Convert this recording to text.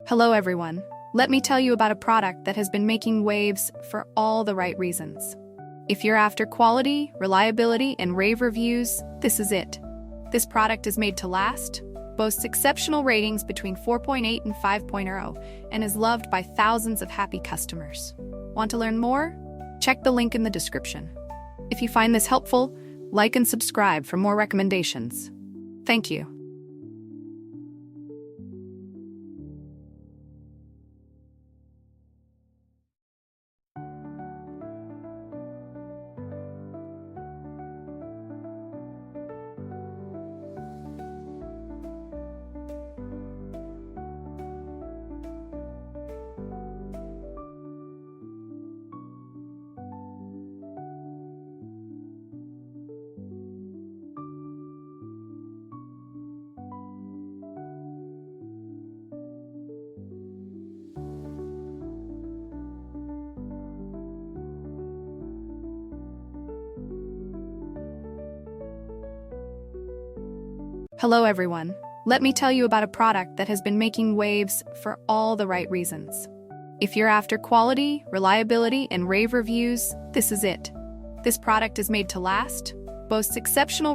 Hello everyone. Let me tell you about a product that has been making waves for all the right reasons. If you're after quality, reliability, and rave reviews, this is it. This product is made to last, boasts exceptional ratings between 4.8 and 5.0, and is loved by thousands of happy customers. Want to learn more? Check the link in the description. If you find this helpful, like and subscribe for more recommendations. Thank you. Hello everyone. Let me tell you about a product that has been making waves for all the right reasons. If you're after quality, reliability, and rave reviews, this is it. This product is made to last, boasts exceptional